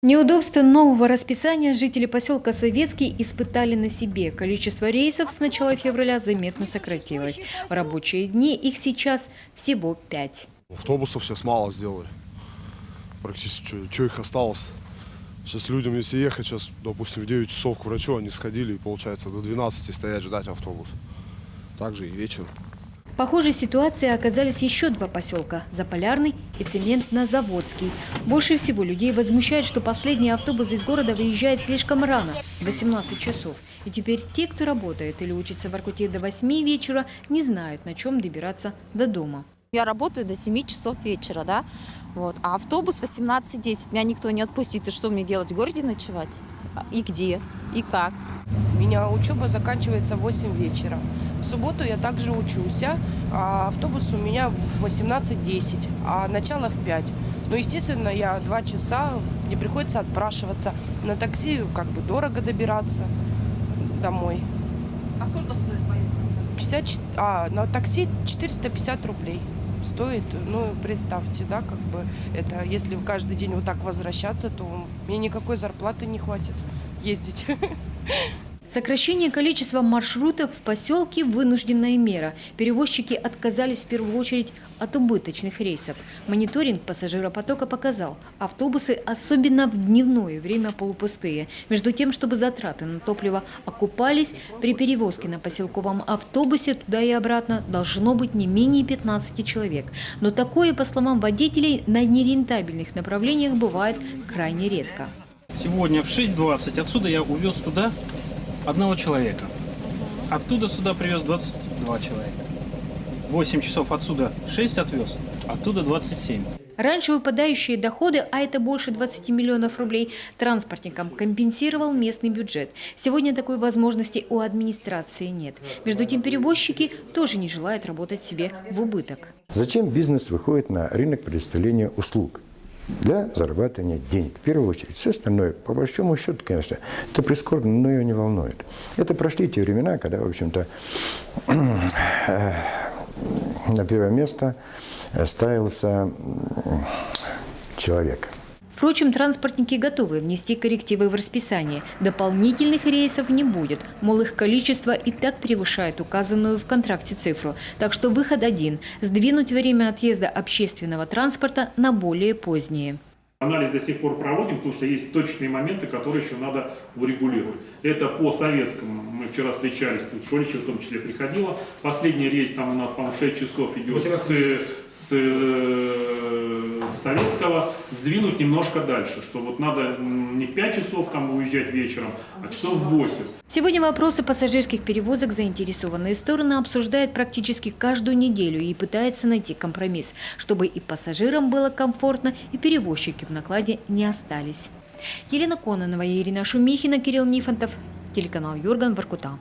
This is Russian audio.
Неудобства нового расписания жители поселка Советский испытали на себе. Количество рейсов с начала февраля заметно сократилось. В рабочие дни их сейчас всего 5. Автобусов сейчас мало сделали. Практически, что их осталось. Сейчас людям, если ехать, сейчас, допустим, в 9 часов к врачу они сходили, и получается до 12 стоять ждать автобус. Также и вечером. В похожей ситуации оказались еще два поселка – Заполярный и Цементно-Заводский. Больше всего людей возмущает, что последний автобус из города выезжает слишком рано – 18 часов. И теперь те, кто работает или учится в Воркуте до 8 вечера, не знают, на чем добираться до дома. Я работаю до 7 часов вечера, да? Вот. А автобус 18:10. Меня никто не отпустит. И что мне делать? В городе ночевать? И где? И как? У меня учеба заканчивается в 8 вечера. В субботу я также учусь, а автобус у меня в 18:10, а начало в 5. Ну, естественно, я 2 часа, мне приходится отпрашиваться. На такси как бы дорого добираться домой. А сколько стоит поездка? На такси 450 рублей стоит. Ну, представьте, да, как бы это, если каждый день вот так возвращаться, то мне никакой зарплаты не хватит ездить. Сокращение количества маршрутов в поселке – вынужденная мера. Перевозчики отказались в первую очередь от убыточных рейсов. Мониторинг пассажиропотока показал – автобусы, особенно в дневное время, полупустые. Между тем, чтобы затраты на топливо окупались, при перевозке на поселковом автобусе туда и обратно должно быть не менее 15 человек. Но такое, по словам водителей, на нерентабельных направлениях бывает крайне редко. Сегодня в 6:20 отсюда я увез туда одного человека. Оттуда сюда привез 22 человека. 8 часов отсюда 6 отвез, оттуда 27. Раньше выпадающие доходы, а это больше 20 миллионов рублей, транспортникам компенсировал местный бюджет. Сегодня такой возможности у администрации нет. Между тем перевозчики тоже не желают работать себе в убыток. Зачем бизнес выходит на рынок предоставления услуг? Для зарабатывания денег, в первую очередь. Все остальное, по большому счету, конечно, это прискорбно, но ее не волнует. Это прошли те времена, когда, в общем-то, на первое место ставился человек. Впрочем, транспортники готовы внести коррективы в расписание. Дополнительных рейсов не будет. Мол, их количество и так превышает указанную в контракте цифру. Так что выход один – сдвинуть время отъезда общественного транспорта на более позднее. Анализ до сих пор проводим, потому что есть точные моменты, которые еще надо урегулировать. Это по Советскому. Мы вчера встречались, тут Шольчева в том числе приходила. Последний рейс там у нас, по-моему, 6 часов идет с Советского. Сдвинуть немножко дальше, что вот надо не в 5 часов там уезжать вечером, а часов в 8. Сегодня вопросы пассажирских перевозок заинтересованные стороны обсуждают практически каждую неделю и пытаются найти компромисс, чтобы и пассажирам было комфортно, и перевозчики в накладе не остались. Елена Кононова, Ирина Шумихина, Кирилл Нифонтов, телеканал Юрган, Воркута.